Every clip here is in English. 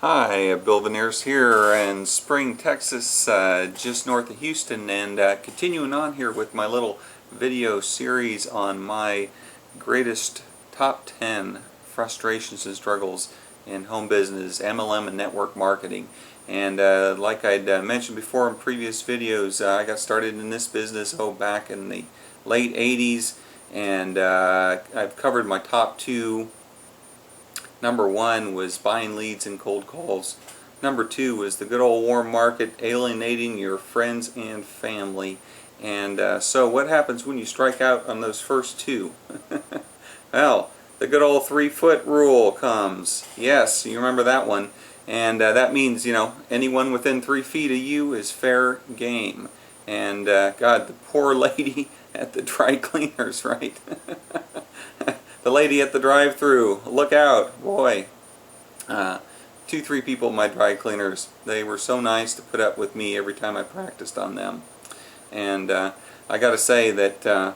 Hi, Bill Vannerus here in Spring, Texas, just north of Houston, and continuing on here with my little video series on my greatest top 10 frustrations and struggles in home business, MLM and network marketing. And like I'd mentioned before in previous videos, I got started in this business back in the late 80s, and I've covered my top two. Number one was buying leads and cold calls. Number two was the good old warm market, alienating your friends and family. And so what happens when you strike out on those first two? Well, the good old 3-foot rule comes. Yes, you remember that one. And that means, anyone within 3 feet of you is fair game. And God, the poor lady at the dry cleaners, right? The lady at the drive-thru, look out, boy. 2-3 people in my dry cleaners, they were so nice to put up with me every time I practiced on them. And I got to say that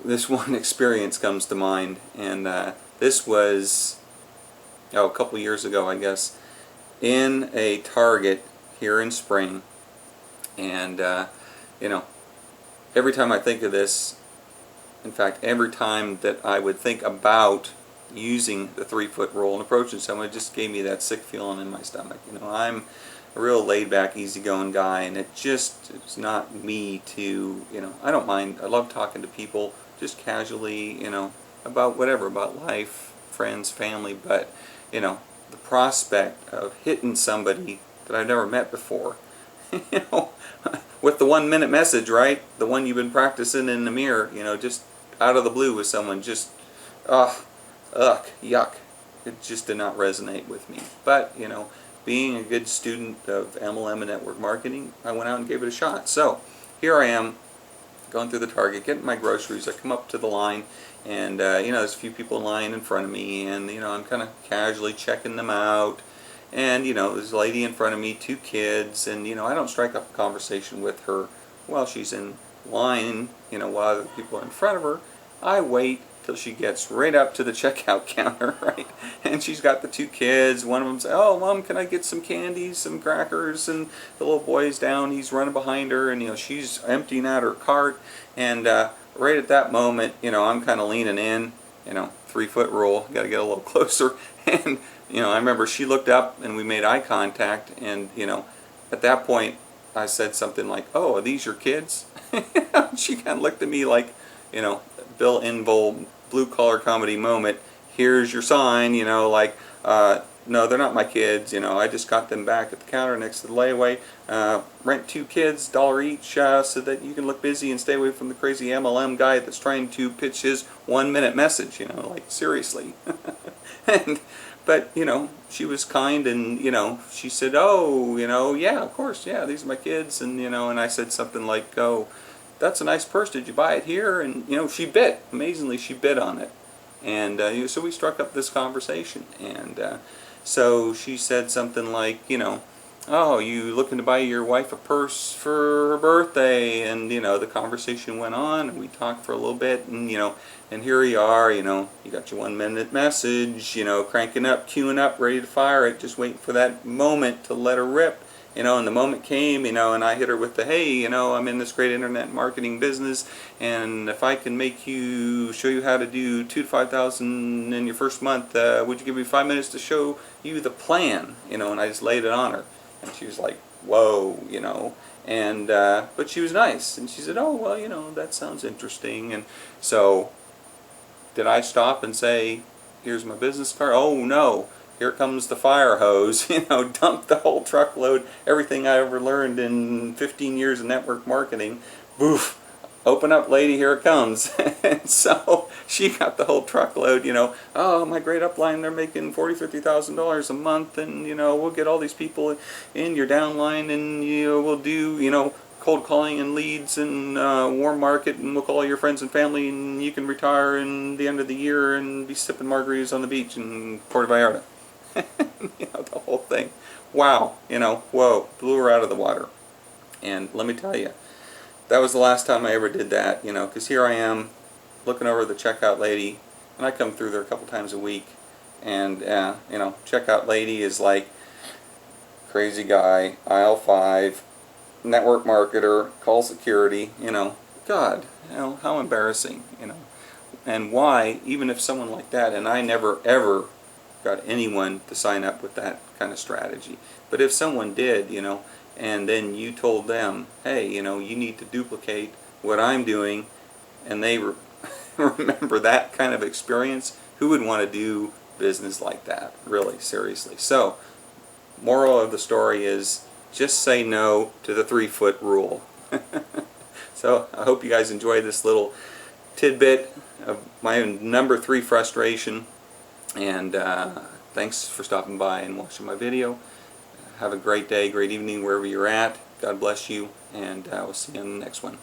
this one experience comes to mind, and this was a couple years ago, I guess, in a Target here in Spring. And every time I think of this, in fact, every time that I would think about using the 3-foot rule and approaching someone, it just gave me that sick feeling in my stomach. I'm a real laid-back, easygoing guy, and it's not me to, I don't mind. I love talking to people just casually, about whatever, about life, friends, family, but, the prospect of hitting somebody that I've never met before, with the 1-minute message, right? The one you've been practicing in the mirror, just out of the blue with someone, just, yuck. It just did not resonate with me. But, being a good student of MLM and network marketing, I went out and gave it a shot. So, here I am, going through the Target, getting my groceries. I come up to the line, and, there's a few people in line in front of me, and, I'm kind of casually checking them out. And, there's a lady in front of me, 2 kids, and, I don't strike up a conversation with her while she's in line, while other people are in front of her. I wait till she gets right up to the checkout counter, right? And she's got the 2 kids. One of them says, "Oh, Mom, can I get some candies, some crackers?" And the little boy's down, he's running behind her, and, she's emptying out her cart. And right at that moment, I'm kind of leaning in, 3-foot rule, got to get a little closer. And, I remember she looked up and we made eye contact, and, at that point I said something like, "Oh, are these your kids?" She kind of looked at me like, Bill Invold, blue collar comedy moment, here's your sign, like, no, they're not my kids, I just got them back at the counter next to the layaway. Rent 2 kids, $1 each, so that you can look busy and stay away from the crazy MLM guy that's trying to pitch his 1-minute message, like, seriously. But, she was kind, and, she said, "Oh, yeah, of course, yeah, these are my kids," and, and I said something like, "Oh, that's a nice purse, did you buy it here?" And, she bit, amazingly, she bit on it. And, so we struck up this conversation, and so she said something like, "Oh, you looking to buy your wife a purse for her birthday?" And, the conversation went on, and we talked for a little bit, and, and here you are, you got your 1-minute message, cranking up, queuing up, ready to fire it, just waiting for that moment to let her rip. And the moment came, and I hit her with the, "Hey, I'm in this great internet marketing business, and if I can show you how to do $2,000 to $5,000 in your first month, would you give me 5 minutes to show you the plan?" And I just laid it on her, and she was like, "Whoa," and but she was nice, and she said, "Oh, well, that sounds interesting." And so, did I stop and say, "Here's my business card"? Oh no. Here comes the fire hose, dump the whole truckload, everything I ever learned in 15 years of network marketing. Boof, open up, lady, here it comes. And so she got the whole truckload, "Oh, my great upline, they're making $40,000, $50,000 a month, and, we'll get all these people in your downline, and, we'll do, cold calling and leads and warm market, and we'll call your friends and family, and you can retire in the end of the year and be sipping margaritas on the beach in Puerto Vallarta." The whole thing. Wow, whoa, blew her out of the water. And let me tell you, that was the last time I ever did that, because here I am looking over the checkout lady, and I come through there a couple times a week, And you know, checkout lady is like crazy guy, aisle 5, network marketer, call security. You know, God, you know, how embarrassing. You know, and why, even if someone like that, and I never ever got anyone to sign up with that kind of strategy. But if someone did, you know, and then you told them, hey, you know, you need to duplicate what I'm doing, and they remember that kind of experience, who would want to do business like that, really, seriously? So, moral of the story is just say no to the 3-foot rule. So, I hope you guys enjoy this little tidbit of my number 3 frustration. And thanks for stopping by and watching my video. Have a great day, great evening, wherever you're at. God bless you, and we'll see you on the next one.